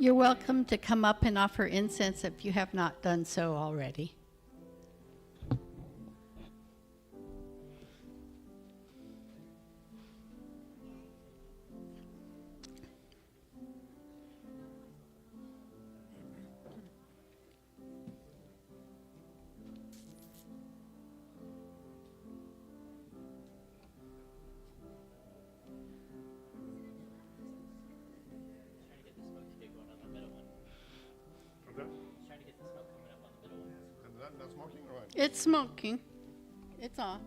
You're welcome to come up and offer incense if you have not done so already. Not smoking or what? It's smoking. It's on.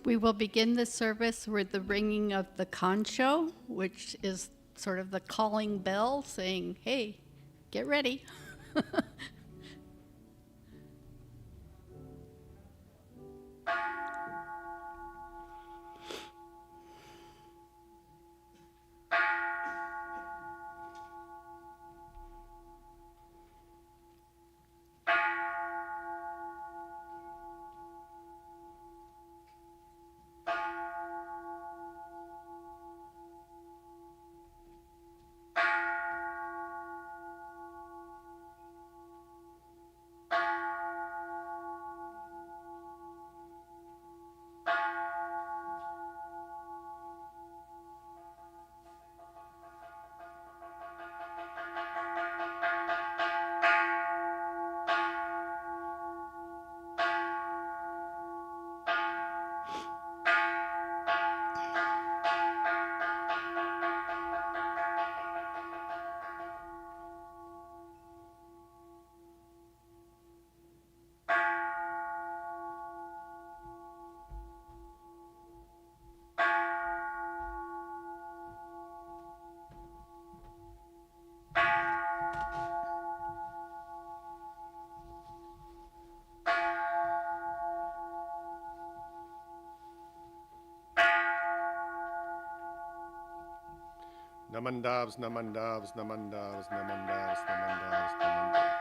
We will begin the service with the ringing of the concho, which is sort of the calling bell saying, hey, get ready. Namandavs, namandavs, namandavs, namandavs, namandavs, namandavs.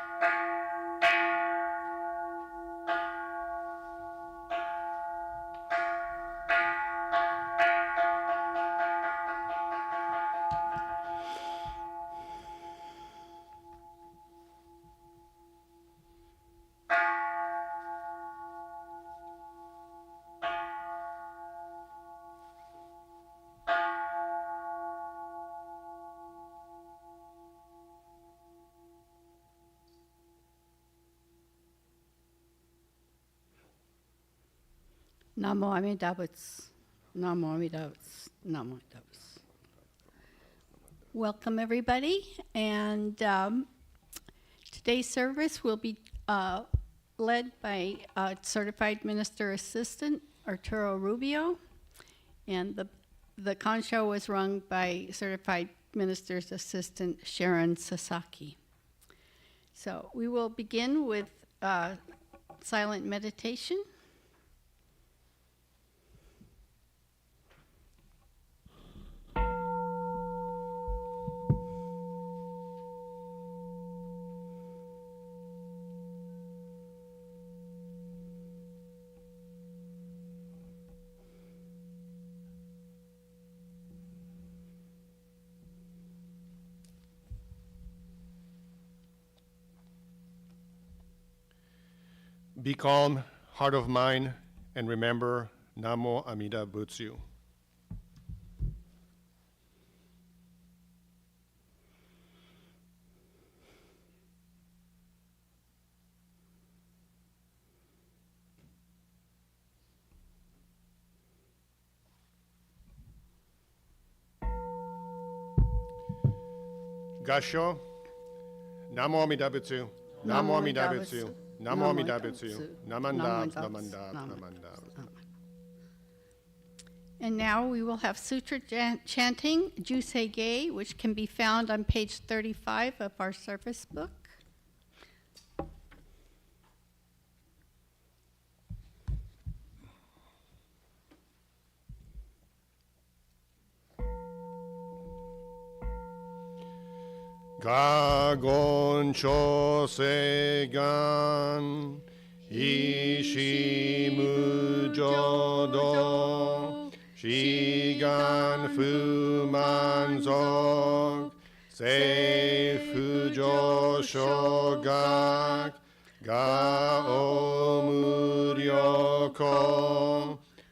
Namo Amida Butsu. Namo Amida Butsu. Namo Amida Butsu. Welcome, everybody. And today's service will be led by Certified Minister Assistant Arturo Rubio, and the concho was rung by Certified Minister's Assistant Sharon Sasaki. So we will begin with silent meditation. Be calm, heart of mine, and remember Namo Amida Butsu. Gasho, Namo Amida Butsu, Namo Amida Butsu. Namo Amida Butsu. Namandavs, namandavs, namandavs. And now we will have sutra chanting, Jusei Gei, which can be found on page 35 of our service book. Gagon Chosegan Ishimu Jodo Shigan Fumanzog Seifu Joshogak Gao Muryoko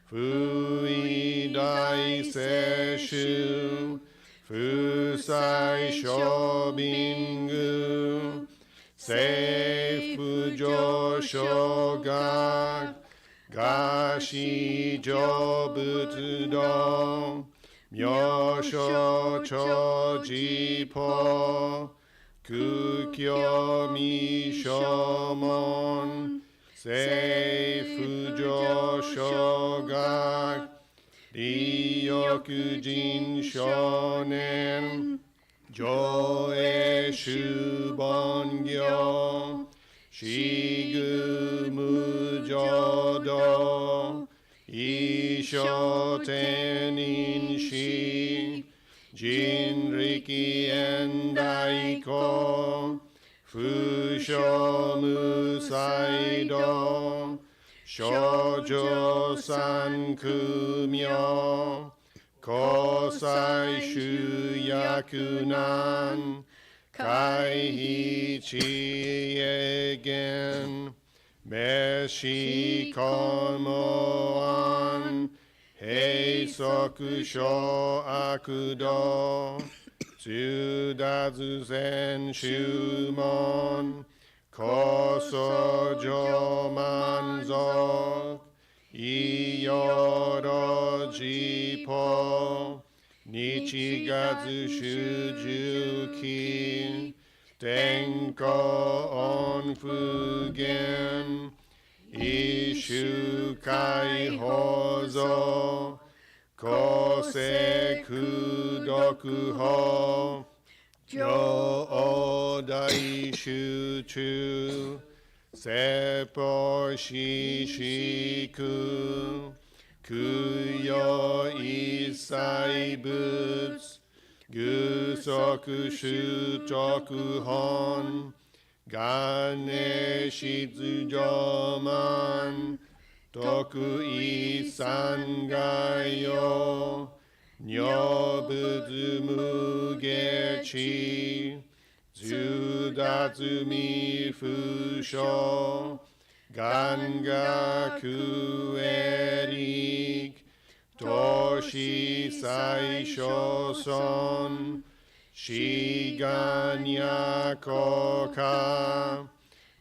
Fuidai Seshu Fusai Shobingu Seifu Joshogak Gashi Jobutudo Myosho Chojipo Kukyo Mishomon Seifu Joshogak Ryokujin Shonen Joe Shubongyo Shigu Mujodo Isho Tenin Shi Jinriki Endaiko Fusho Musaido Shoujo Sankumyo Kosai Shuyakunan Kaihichi Egen Meshi Komoan Heisoku Sho Akudo Tsudazu Zen Shumon Koso Jomanzo Iyoro Jipo Nichigazu Shujuki Tenko Onfugen Ishukai Hozo Kose Kudokuho Jo Odai Shuchu Seppo Shishiku Kuyo Isai Butsu Gusoku Shutoku Hon Gane Shizujoman Toku Isangayo Nyobuzu Mugechi Zudatsumi Fusho Gangaku Erik Toshi Saisho Son Shiganya Koka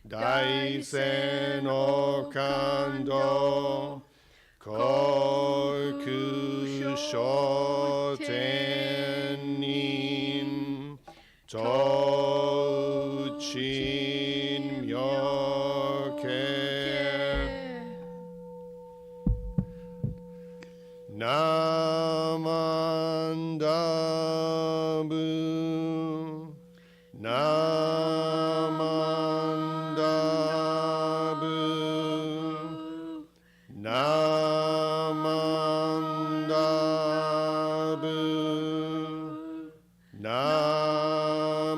Daisen Okando Koku Shotenin Tochi myoke namandabu namandabu namandabu namandabu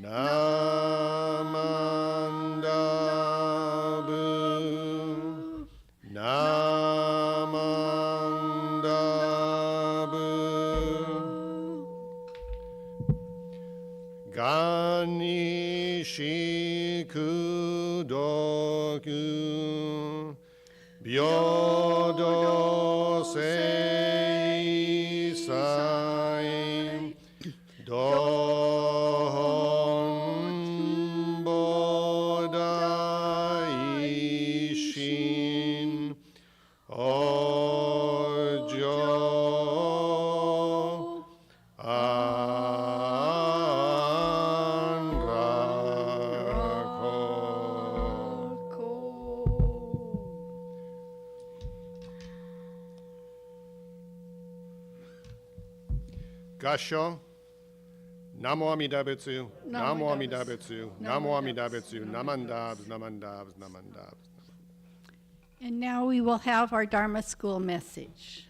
namandabu namandabu ganishikudoku byodo seisai don bodaishin ojo Gasho, Namo Amida Butsu, Namo Amida Butsu, Namo Amida Butsu, Namandabs, Namandabs, Namandabs. And now we will have our Dharma school message.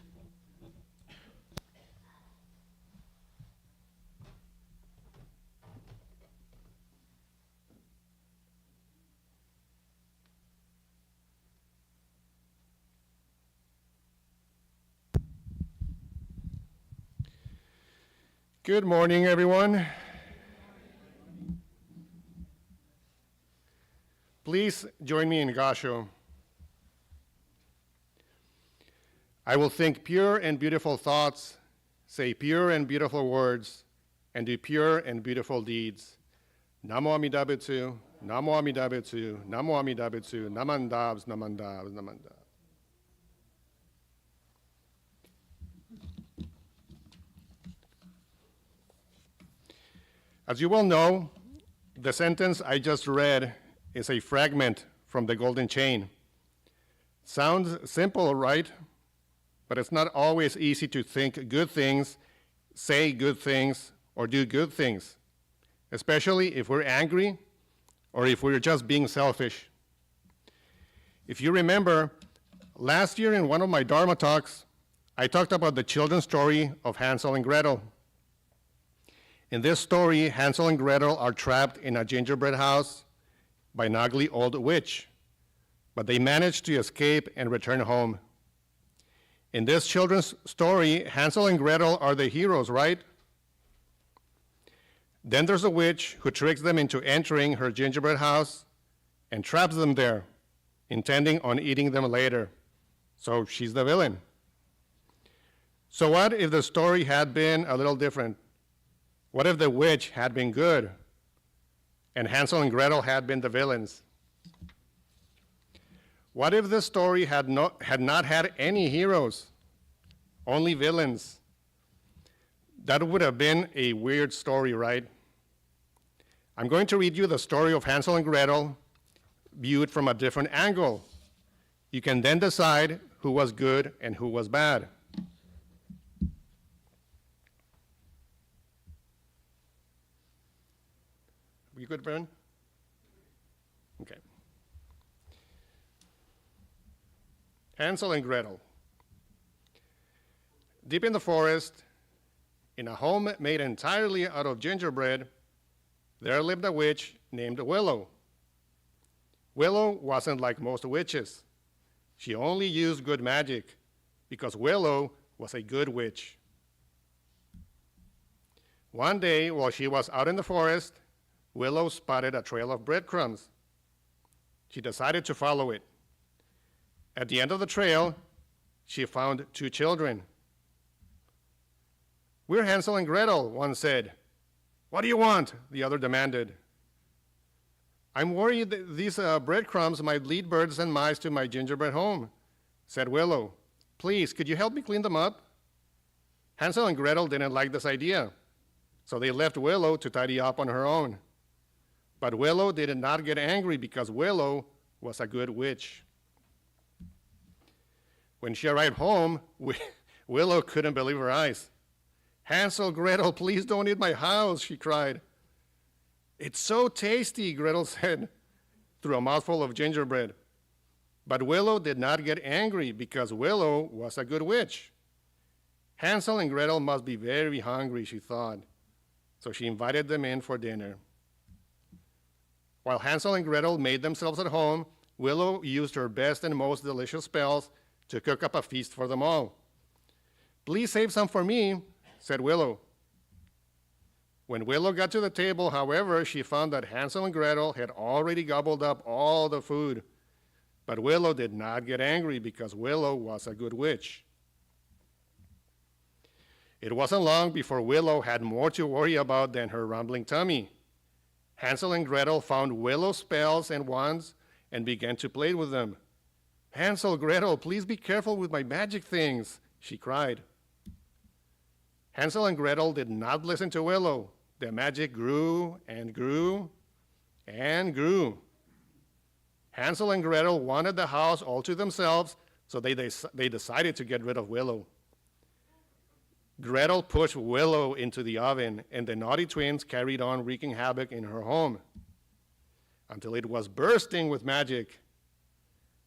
Good morning, everyone. Please join me in Gasho. I will think pure and beautiful thoughts, say pure and beautiful words, and do pure and beautiful deeds. Namo Amida Butsu, Namo Amida Butsu, Namo Amida Butsu, Namandabs, Namandabs, Namandabs. As you well know, the sentence I just read is a fragment from the Golden Chain. Sounds simple, right? But it's not always easy to think good things, say good things, or do good things, especially if we're angry or if we're just being selfish. If you remember, last year in one of my Dharma talks, I talked about the children's story of Hansel and Gretel. In this story, Hansel and Gretel are trapped in a gingerbread house by an ugly old witch, but they manage to escape and return home. In this children's story, Hansel and Gretel are the heroes, right? Then there's a witch who tricks them into entering her gingerbread house and traps them there, intending on eating them later. So she's the villain. So what if the story had been a little different? What if the witch had been good and Hansel and Gretel had been the villains? What if this story had not had any heroes, only villains? That would have been a weird story, right? I'm going to read you the story of Hansel and Gretel viewed from a different angle. You can then decide who was good and who was bad. You good, Brennan? Okay. Hansel and Gretel. Deep in the forest, in a home made entirely out of gingerbread, there lived a witch named Willow. Willow wasn't like most witches. She only used good magic because Willow was a good witch. One day, while she was out in the forest, Willow spotted a trail of breadcrumbs. She decided to follow it. At the end of the trail, she found two children. "We're Hansel and Gretel," one said. "What do you want?" the other demanded. "I'm worried that these breadcrumbs might lead birds and mice to my gingerbread home," said Willow. "Please, could you help me clean them up?" Hansel and Gretel didn't like this idea. So they left Willow to tidy up on her own. But Willow did not get angry because Willow was a good witch. When she arrived home, Willow couldn't believe her eyes. "Hansel, Gretel, please don't eat my house," she cried. "It's so tasty," Gretel said through a mouthful of gingerbread. But Willow did not get angry because Willow was a good witch. Hansel and Gretel must be very hungry, she thought. So she invited them in for dinner. While Hansel and Gretel made themselves at home, Willow used her best and most delicious spells to cook up a feast for them all. "Please save some for me," said Willow. When Willow got to the table, however, she found that Hansel and Gretel had already gobbled up all the food. But Willow did not get angry because Willow was a good witch. It wasn't long before Willow had more to worry about than her rumbling tummy. Hansel and Gretel found Willow's spells and wands and began to play with them. "Hansel, Gretel, please be careful with my magic things," she cried. Hansel and Gretel did not listen to Willow. The magic grew and grew and grew. Hansel and Gretel wanted the house all to themselves, so they decided to get rid of Willow. Gretel pushed Willow into the oven, and the naughty twins carried on wreaking havoc in her home until it was bursting with magic.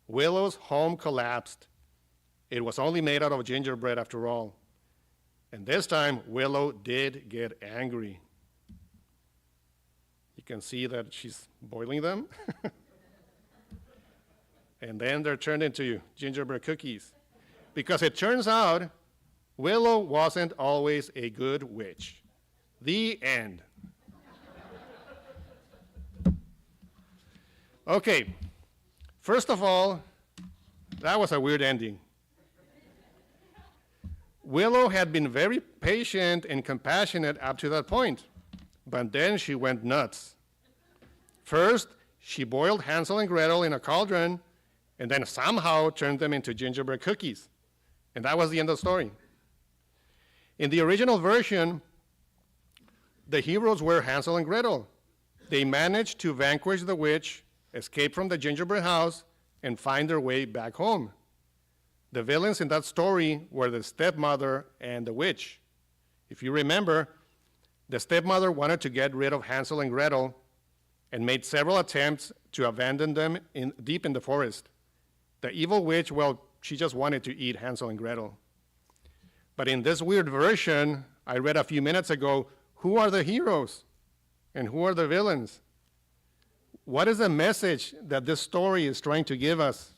Willow's home collapsed. It was only made out of gingerbread after all. And this time, Willow did get angry. You can see that she's boiling them. And then they're turned into gingerbread cookies. Because it turns out, Willow wasn't always a good witch. The end. Okay, first of all, that was a weird ending. Willow had been very patient and compassionate up to that point, but then she went nuts. First, she boiled Hansel and Gretel in a cauldron and then somehow turned them into gingerbread cookies. And that was the end of the story. In the original version, the heroes were Hansel and Gretel. They managed to vanquish the witch, escape from the gingerbread house, and find their way back home. The villains in that story were the stepmother and the witch. If you remember, the stepmother wanted to get rid of Hansel and Gretel and made several attempts to abandon them deep in the forest. The evil witch, well, she just wanted to eat Hansel and Gretel. But in this weird version, I read a few minutes ago, who are the heroes and who are the villains? What is the message that this story is trying to give us?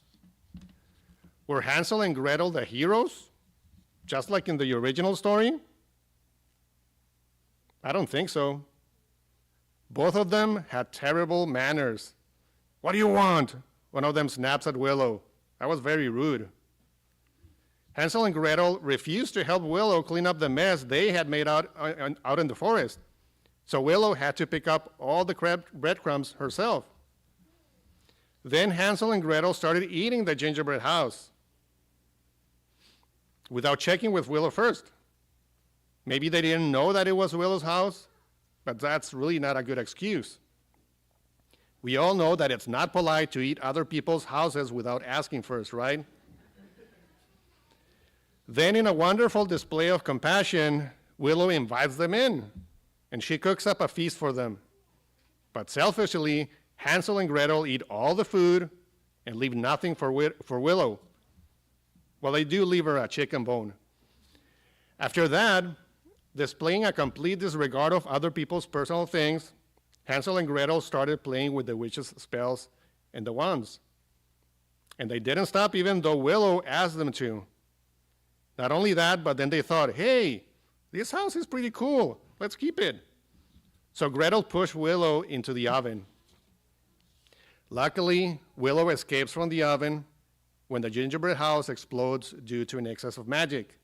Were Hansel and Gretel the heroes, just like in the original story? I don't think so. Both of them had terrible manners. "What do you want?" One of them snaps at Willow. That was very rude. Hansel and Gretel refused to help Willow clean up the mess they had made out in the forest. So Willow had to pick up all the breadcrumbs herself. Then Hansel and Gretel started eating the gingerbread house without checking with Willow first. Maybe they didn't know that it was Willow's house, but that's really not a good excuse. We all know that it's not polite to eat other people's houses without asking first, right? Then, in a wonderful display of compassion, Willow invites them in, and she cooks up a feast for them. But selfishly, Hansel and Gretel eat all the food and leave nothing for Willow. Well, they do leave her a chicken bone. After that, displaying a complete disregard of other people's personal things, Hansel and Gretel started playing with the witch's spells and the wands. And they didn't stop even though Willow asked them to. Not only that, but then they thought, hey, this house is pretty cool. Let's keep it. So Gretel pushed Willow into the oven. Luckily, Willow escapes from the oven when the gingerbread house explodes due to an excess of magic.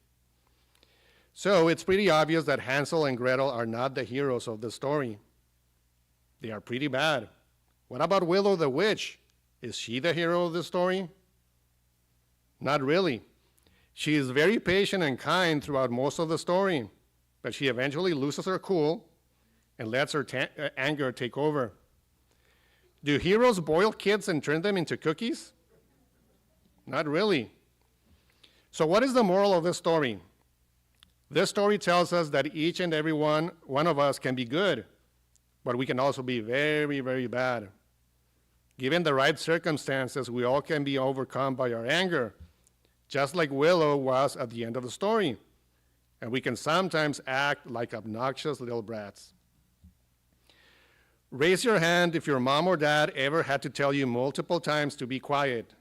So it's pretty obvious that Hansel and Gretel are not the heroes of the story. They are pretty bad. What about Willow the witch? Is she the hero of the story? Not really. She is very patient and kind throughout most of the story, but she eventually loses her cool and lets her anger take over. Do heroes boil kids and turn them into cookies? Not really. So what is the moral of this story? This story tells us that each and every one of us can be good, but we can also be very, very bad. Given the right circumstances, we all can be overcome by our anger, just like Willow was at the end of the story. And we can sometimes act like obnoxious little brats. Raise your hand if your mom or dad ever had to tell you multiple times to be quiet.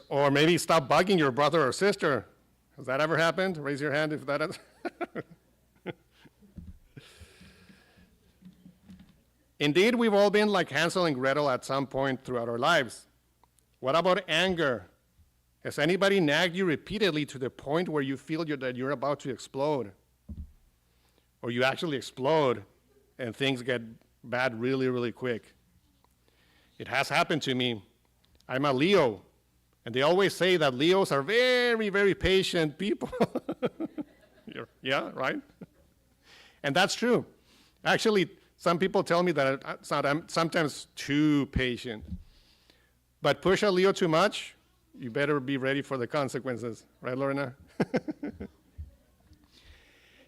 Or maybe stop bugging your brother or sister. Has that ever happened? Raise your hand if that has. Indeed, we've all been like Hansel and Gretel at some point throughout our lives. What about anger? Has anybody nagged you repeatedly to the point where you feel that you're about to explode? Or you actually explode and things get bad really, really quick? It has happened to me. I'm a Leo, and they always say that Leos are very, very patient people. Yeah, right? And that's true. Actually, some people tell me that I'm sometimes too patient. But push a Leo too much, you better be ready for the consequences. Right, Lorena?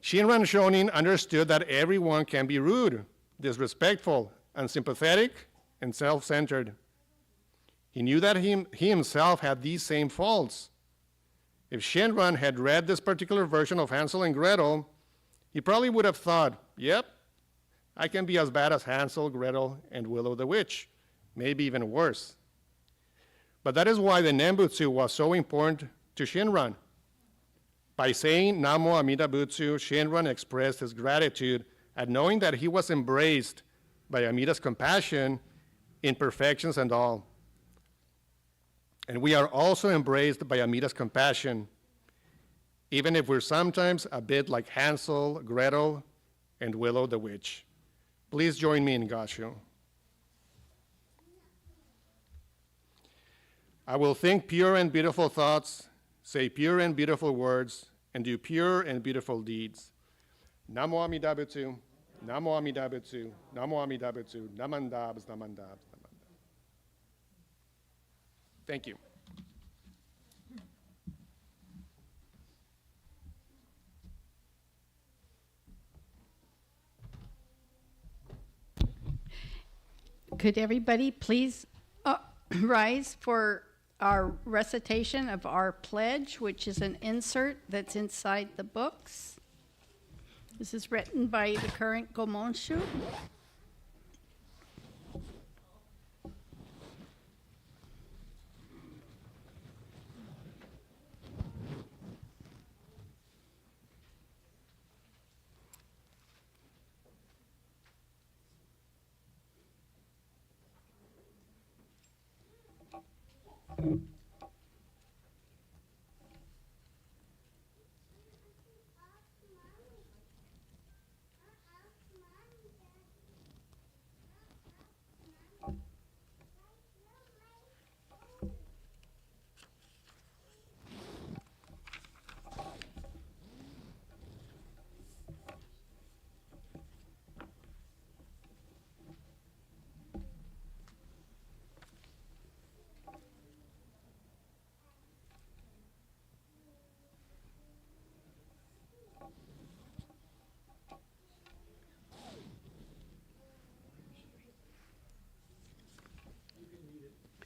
Shinran Shonin understood that everyone can be rude, disrespectful, unsympathetic, and self-centered. He knew that he himself had these same faults. If Shinran had read this particular version of Hansel and Gretel, he probably would have thought, yep, I can be as bad as Hansel, Gretel, and Willow the Witch, maybe even worse. But that is why the Nembutsu was so important to Shinran. By saying Namo Amida Butsu, Shinran expressed his gratitude at knowing that he was embraced by Amida's compassion, imperfections and all. And we are also embraced by Amida's compassion, even if we're sometimes a bit like Hansel, Gretel, and Willow the Witch. Please join me in Gasho. I will think pure and beautiful thoughts, say pure and beautiful words, and do pure and beautiful deeds. Namo Amida Butsu, Namo Amida Butsu, Namo Amida Butsu, Namandabs, Namandabs, Namandabs. Thank you. Could everybody please rise for our recitation of our pledge, which is an insert that's inside the books. This is written by the current Gomonshu.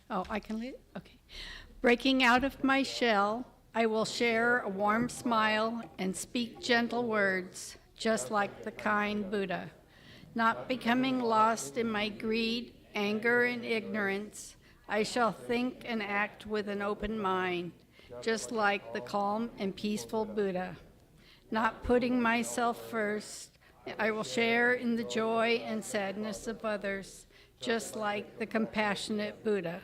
Oh, I can lead it? Okay. Breaking out of my shell, I will share a warm smile and speak gentle words, just like the kind Buddha. Not becoming lost in my greed, anger, and ignorance, I shall think and act with an open mind, just like the calm and peaceful Buddha. Not putting myself first, I will share in the joy and sadness of others, just like the compassionate Buddha.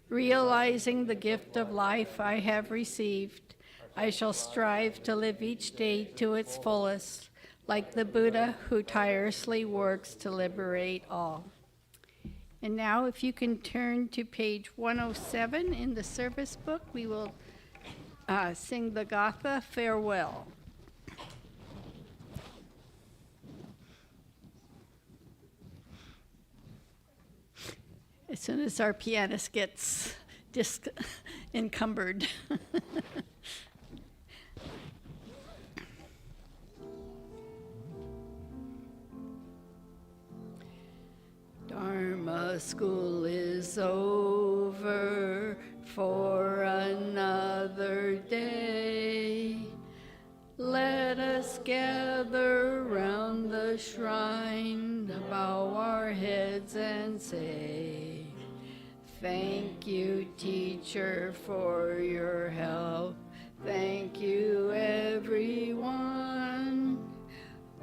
Realizing the gift of life I have received, I shall strive to live each day to its fullest, like the Buddha who tirelessly works to liberate all. And now, if you can turn to page 107 in the service book, we will sing the Gatha Farewell. As soon as our pianist gets encumbered. Dharma school is over for another day. Let us gather round the shrine, bow our heads and say, thank you, teacher, for your help. Thank you, everyone.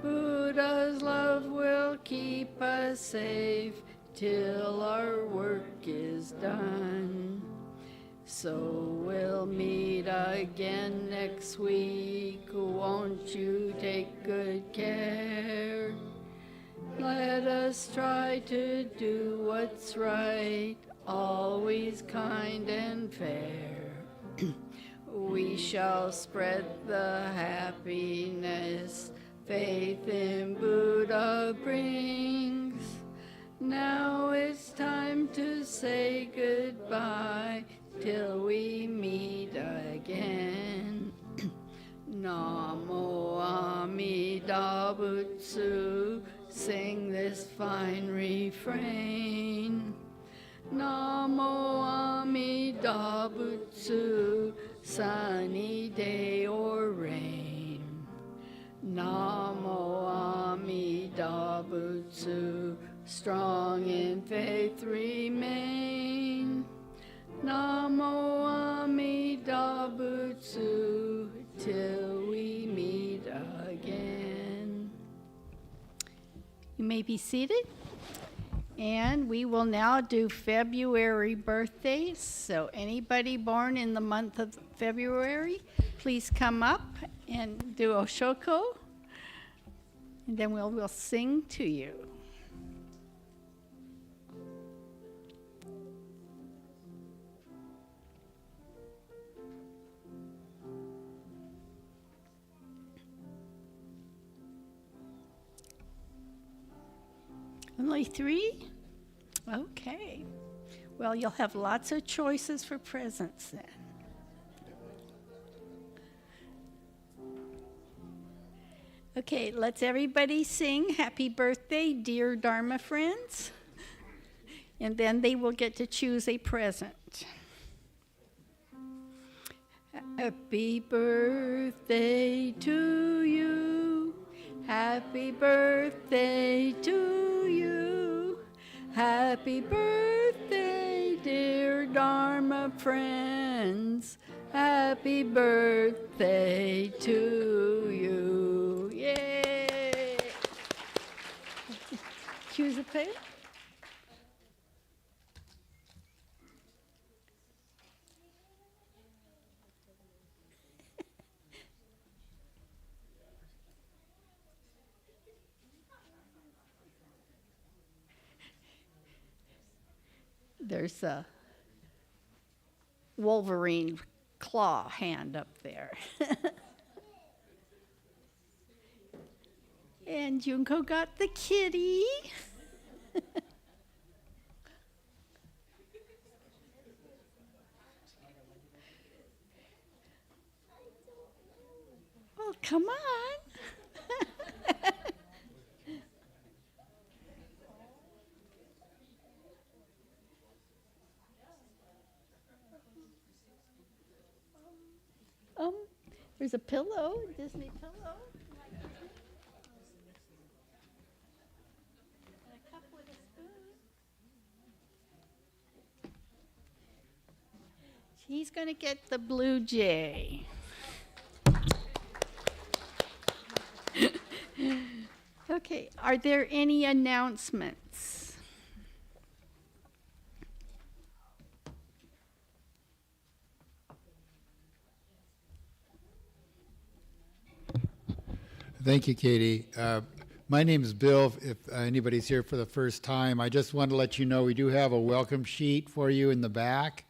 Buddha's love will keep us safe till our work is done. So we'll meet again next week. Won't you take good care? Let us try to do what's right, always kind and fair. We shall spread the happiness faith in Buddha brings. Now it's time to say goodbye till we meet again. Namo Amida Butsu, sing this fine refrain. Namo Amida Butsu, sunny day or rain. Namo Amida Butsu, strong in faith remain. Namo Amida Butsu, till we meet again. You may be seated. And we will now do February birthdays. So anybody born in the month of February, please come up and do Oshoko. And then we'll sing to you. Only 3? Okay. Well, you'll have lots of choices for presents then. Okay, let's everybody sing Happy Birthday, Dear Dharma Friends. And then they will get to choose a present. Happy birthday to you. Happy birthday to you. Happy birthday, dear Dharma friends. Happy birthday to you. Yay! Choose a pen. There's a Wolverine claw hand up there. And Junko got the kitty. Well, come on. There's a pillow, Disney pillow. And a cup with a spoon. He's going to get the blue jay. Okay, are there any announcements? Thank you, Kaytee. My name is Bill. If anybody's here for the first time, I just want to let you know we do have a welcome sheet for you in the back,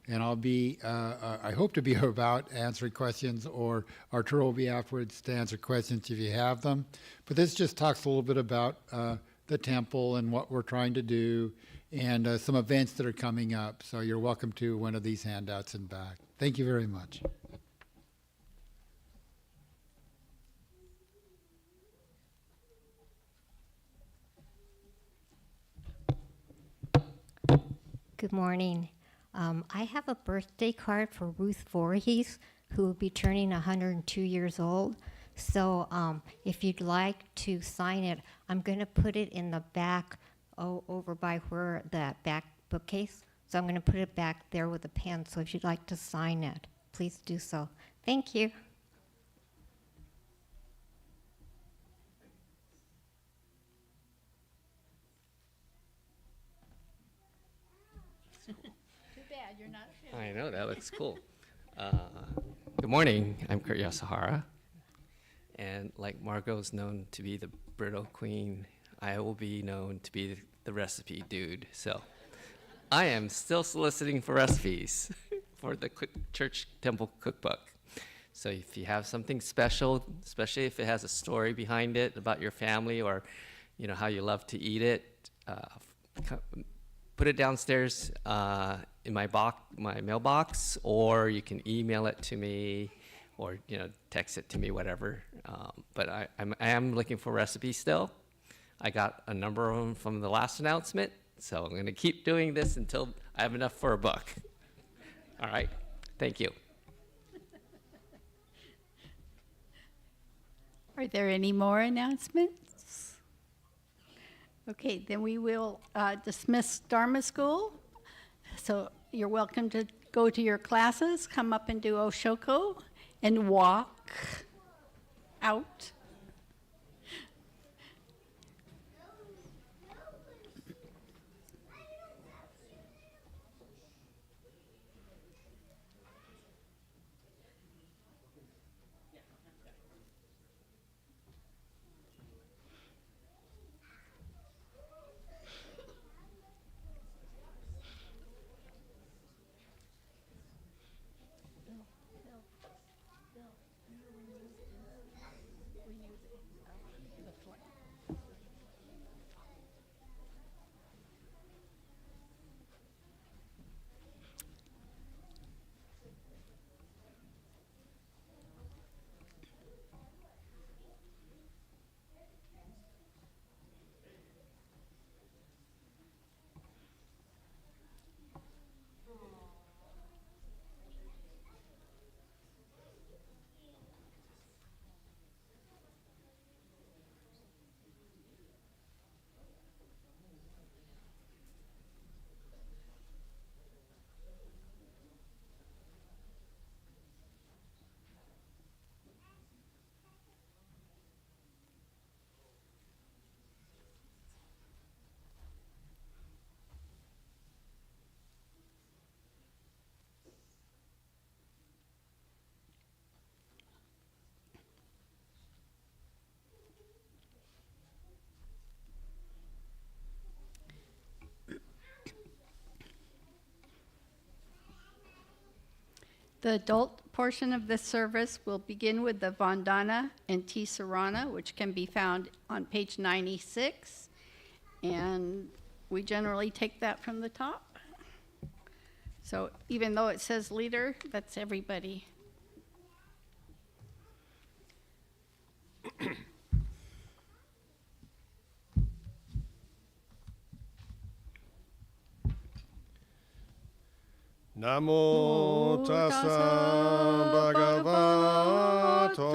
and I'll be, I hope to be about answering questions, or Arturo will be afterwards to answer questions if you have them. But this just talks a little bit about the temple and what we're trying to do, and some events that are coming up. So you're welcome to one of these handouts in back. Thank you very much. Good morning. I have a birthday card for Ruth Voorhees, who will be turning 102 years old. So if you'd like to sign it, I'm going to put it in the back, over by where that back bookcase. So I'm going to put it back there with a pen. So if you'd like to sign it, please do so. Thank you. Too bad you're not. I know, that looks cool. Good morning, I'm Kurt Yasuhara. And like Margot's known to be the brittle queen, I will be known to be the recipe dude. So I am still soliciting for recipes for the church temple cookbook. So if you have something special, especially if it has a story behind it about your family or how you love to eat it, put it downstairs in my mailbox, or you can email it to me, or text it to me, whatever. But I am looking for recipes still. I got a number of them from the last announcement, so I'm going to keep doing this until I have enough for a book. All right, thank you. Are there any more announcements? Okay, then we will dismiss Dharma School. So you're welcome to go to your classes, come up and do Oshoko, and walk out. The adult portion of this service will begin with the Vandana and Tisarana, which can be found on page 96. And we generally take that from the top. So even though it says leader, that's everybody. Namo tassa bhagavato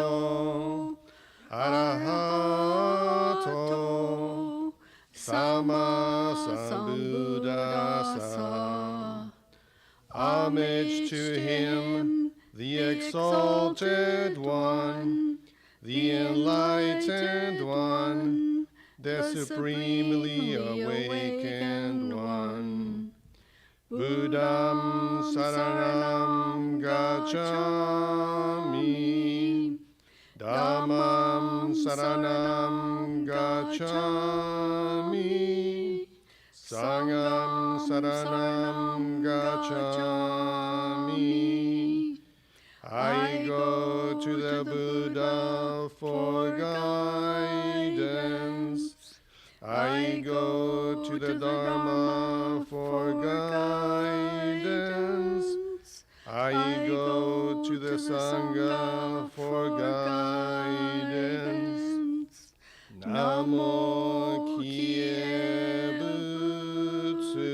arahato sammasambuddhassa. Homage to him, the exalted one, the enlightened one, the supremely awakened one. Buddham saranam gacchami, Dhammam saranam gacchami. gacchami. Sangam saranam gacchami. I go to the Buddha for guidance. I go to the Dharma for guidance. I go to the Sangha for guidance. Namo Kie Butsu.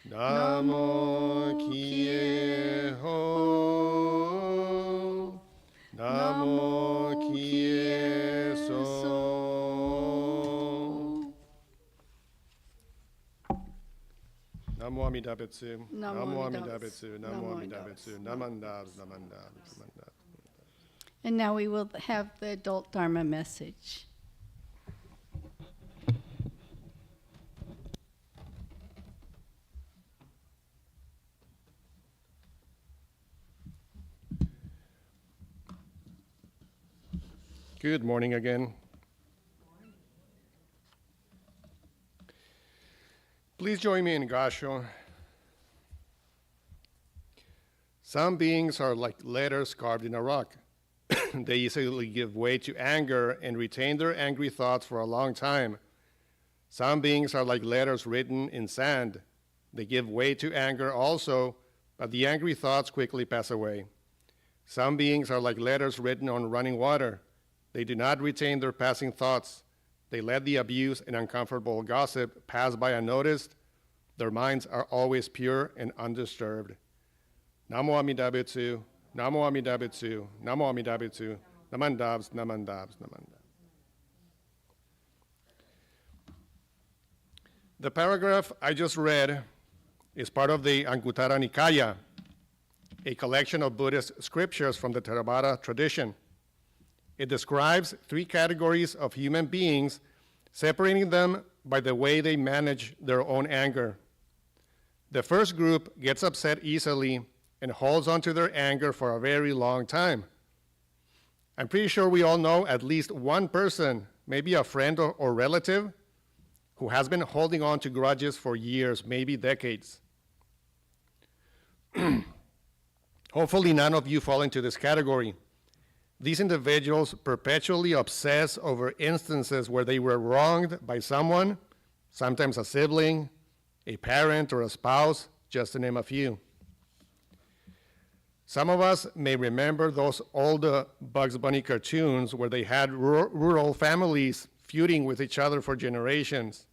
Namo Kie Ho. Namo Kie So. Namo Amida Butsu. Namo Amida Butsu. Namo Amida Butsu. Namandabs, namandabs, namandabs. And now we will have the adult Dharma message. Good morning again. Please join me in Gasho. Some beings are like letters carved in a rock. They easily give way to anger and retain their angry thoughts for a long time. Some beings are like letters written in sand. They give way to anger also, but the angry thoughts quickly pass away. Some beings are like letters written on running water. They do not retain their passing thoughts. They let the abuse and uncomfortable gossip pass by unnoticed. Their minds are always pure and undisturbed. Namo Amida Butsu, Namo Amida Butsu, Namo Amida Butsu, Namandabs, Namandabs, Namandabs. The paragraph I just read is part of the Anguttara Nikaya, a collection of Buddhist scriptures from the Theravada tradition. It describes three categories of human beings, separating them by the way they manage their own anger. The first group gets upset easily and holds on to their anger for a very long time. I'm pretty sure we all know at least one person, maybe a friend or relative, who has been holding on to grudges for years, maybe decades. Hopefully none of you fall into this category. These individuals perpetually obsess over instances where they were wronged by someone, sometimes a sibling, a parent, or a spouse, just to name a few. Some of us may remember those old Bugs Bunny cartoons where they had rural families feuding with each other for generations.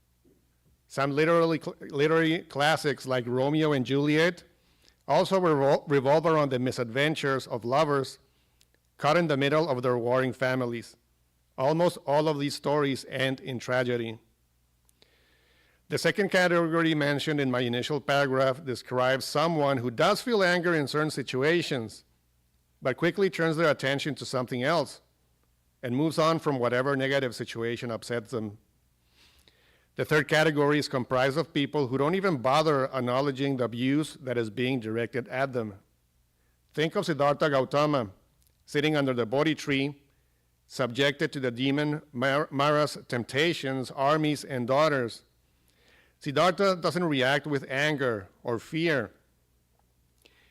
Some literary classics like Romeo and Juliet also revolve around the misadventures of lovers caught in the middle of their warring families. Almost all of these stories end in tragedy. The second category mentioned in my initial paragraph describes someone who does feel anger in certain situations, but quickly turns their attention to something else and moves on from whatever negative situation upsets them. The third category is comprised of people who don't even bother acknowledging the abuse that is being directed at them. Think of Siddhartha Gautama, sitting under the Bodhi tree, subjected to the demon Mara's temptations, armies, and daughters. Siddhartha doesn't react with anger or fear.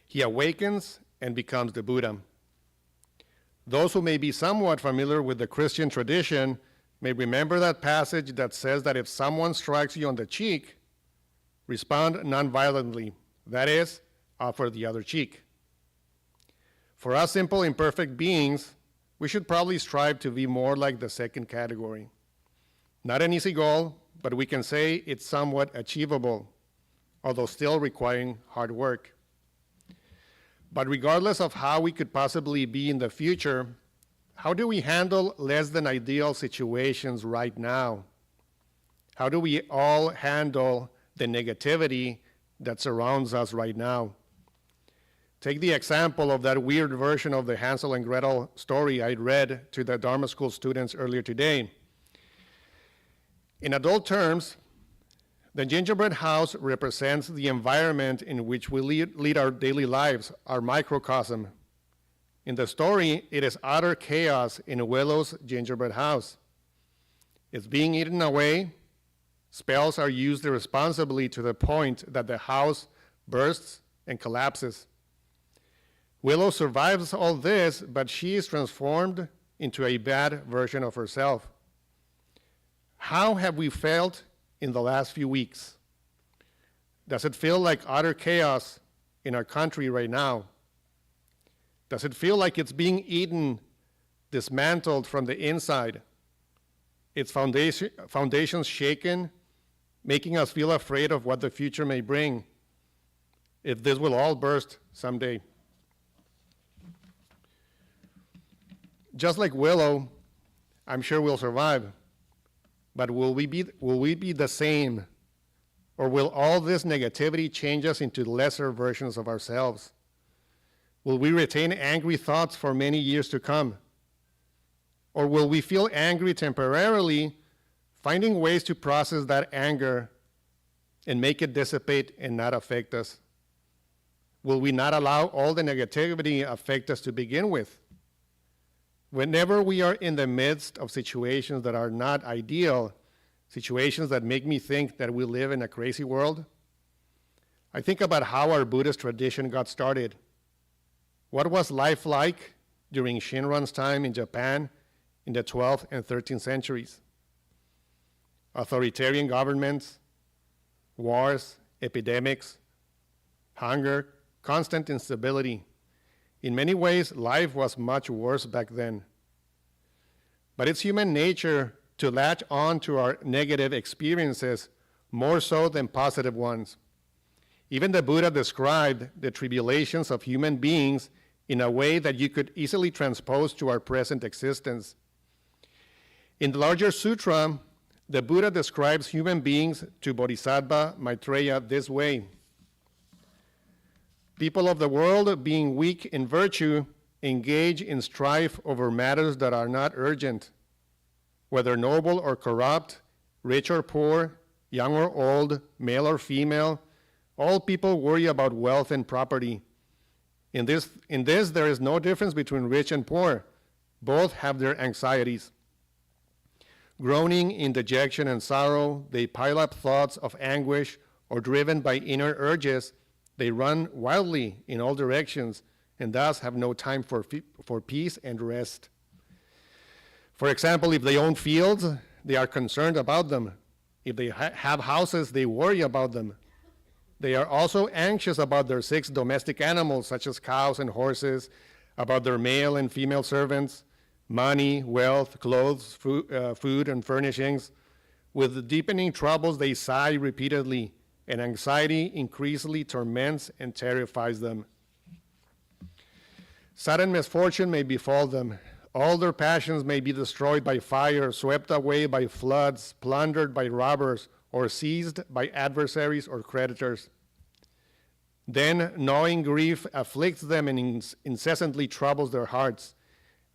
He awakens and becomes the Buddha. Those who may be somewhat familiar with the Christian tradition may remember that passage that says that if someone strikes you on the cheek, respond nonviolently. That is, offer the other cheek. For us simple, imperfect beings, we should probably strive to be more like the second category. Not an easy goal, but we can say it's somewhat achievable, although still requiring hard work. But regardless of how we could possibly be in the future, how do we handle less than ideal situations right now? How do we all handle the negativity that surrounds us right now? Take the example of that weird version of the Hansel and Gretel story I read to the Dharma School students earlier today. In adult terms, the gingerbread house represents the environment in which we lead our daily lives, our microcosm. In the story, it is utter chaos in Willow's gingerbread house. It's being eaten away. Spells are used irresponsibly to the point that the house bursts and collapses. Willow survives all this, but she is transformed into a bad version of herself. How have we felt in the last few weeks? Does it feel like utter chaos in our country right now? Does it feel like it's being eaten, dismantled from the inside? Its foundations shaken, making us feel afraid of what the future may bring, if this will all burst someday. Just like Willow, I'm sure we'll survive. But will we be the same? Or will all this negativity change us into lesser versions of ourselves? Will we retain angry thoughts for many years to come? Or will we feel angry temporarily, finding ways to process that anger and make it dissipate and not affect us? Will we not allow all the negativity affect us to begin with? Whenever we are in the midst of situations that are not ideal, situations that make me think that we live in a crazy world, I think about how our Buddhist tradition got started. What was life like during Shinran's time in Japan in the 12th and 13th centuries? Authoritarian governments, wars, epidemics, hunger, constant instability. In many ways, life was much worse back then. But it's human nature to latch on to our negative experiences more so than positive ones. Even the Buddha described the tribulations of human beings in a way that you could easily transpose to our present existence. In the larger sutra, the Buddha describes human beings to Bodhisattva Maitreya this way. People of the world, being weak in virtue, engage in strife over matters that are not urgent. Whether noble or corrupt, rich or poor, young or old, male or female, all people worry about wealth and property. In this, there is no difference between rich and poor. Both have their anxieties. Groaning in dejection and sorrow, they pile up thoughts of anguish, or driven by inner urges, they run wildly in all directions and thus have no time for peace and rest. For example, if they own fields, they are concerned about them. If they have houses, they worry about them. They are also anxious about their 6 domestic animals, such as cows and horses, about their male and female servants, money, wealth, clothes, food, and furnishings. With deepening troubles, they sigh repeatedly, and anxiety increasingly torments and terrifies them. Sudden misfortune may befall them. All their passions may be destroyed by fire, swept away by floods, plundered by robbers, or seized by adversaries or creditors. Then gnawing grief afflicts them and incessantly troubles their hearts.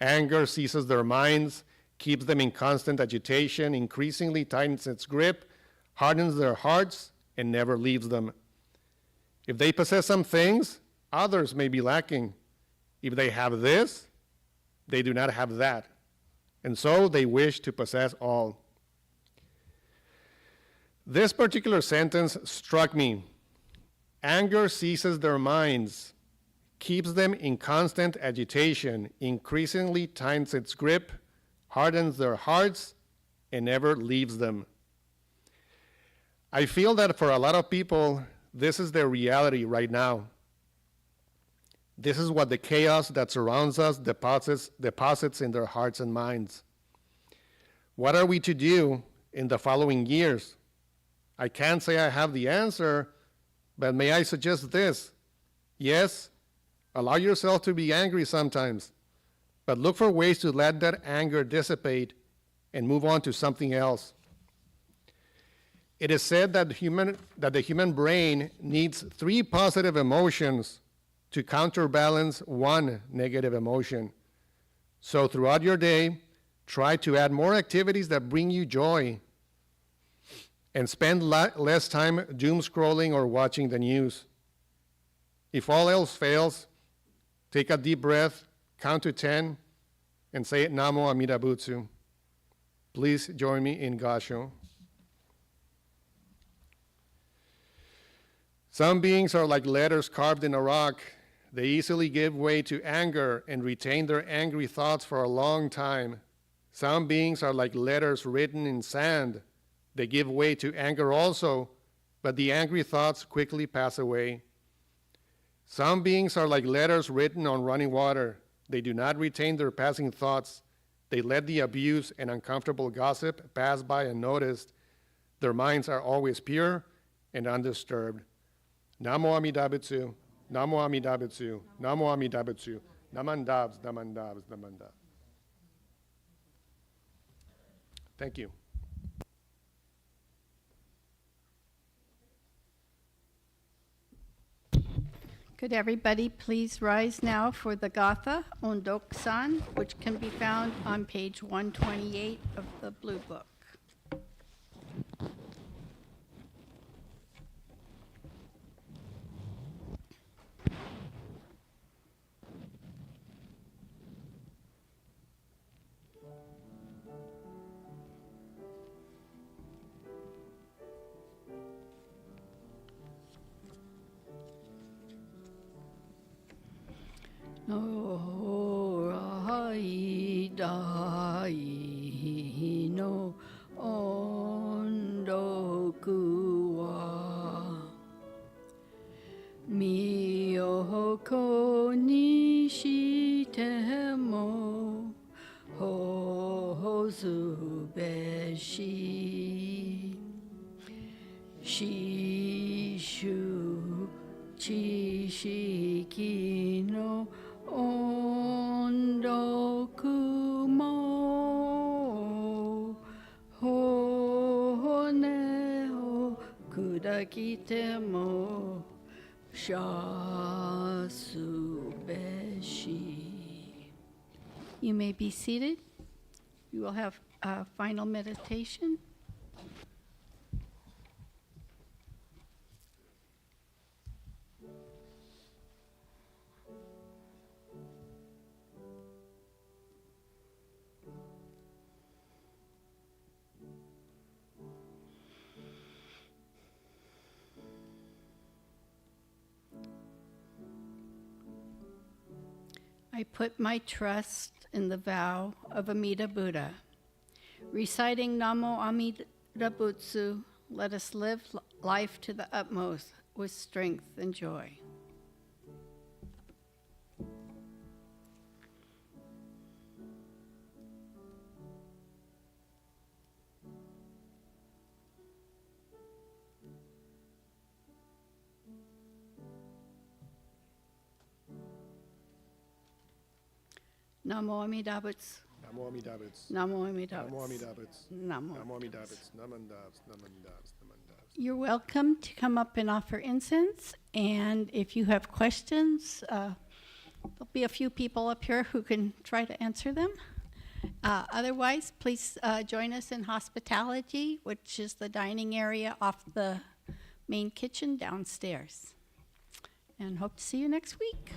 Anger seizes their minds, keeps them in constant agitation, increasingly tightens its grip, hardens their hearts, and never leaves them. If they possess some things, others may be lacking. If they have this, they do not have that. And so they wish to possess all. This particular sentence struck me. Anger seizes their minds, keeps them in constant agitation, increasingly tightens its grip, hardens their hearts, and never leaves them. I feel that for a lot of people, this is their reality right now. This is what the chaos that surrounds us deposits in their hearts and minds. What are we to do in the following years? I can't say I have the answer, but may I suggest this? Yes, allow yourself to be angry sometimes, but look for ways to let that anger dissipate and move on to something else. It is said that the human brain needs 3 positive emotions to counterbalance 1 negative emotion. So throughout your day, try to add more activities that bring you joy and spend less time doom scrolling or watching the news. If all else fails, take a deep breath, count to 10, and say Namo Amida Butsu. Please join me in Gasho. Some beings are like letters carved in a rock. They easily give way to anger and retain their angry thoughts for a long time. Some beings are like letters written in sand. They give way to anger also, but the angry thoughts quickly pass away. Some beings are like letters written on running water. They do not retain their passing thoughts. They let the abuse and uncomfortable gossip pass by unnoticed. Their minds are always pure and undisturbed. Namo Amida Butsu, Namo Amida Butsu, Namo Amida Butsu, Namandabs, Namandabs, Namandabs. Thank you. Could everybody please rise now for the Gatha Ondok-san, which can be found on page 128 of the Blue Book. No rai dai no ondoku wa miyoko ni shite mo hozu beshi shishu chishiki no ondoku mo hone o kudakite mo shasu beshi. You may be seated. We will have a final meditation. I put my trust in the vow of Amida Buddha. Reciting Namo Amida Butsu, let us live life to the utmost with strength and joy. Namo Amida Butsu. Namo Amida Butsu. Namo Amida Namo Butsu. Amida Butsu. Namo. Namo Amida Butsu. Namandabs, Namandabs, Namandabs. You're welcome to come up and offer incense. And if you have questions, there'll be a few people up here who can try to answer them. Otherwise, please join us in hospitality, which is the dining area off the main kitchen downstairs. And hope to see you next week.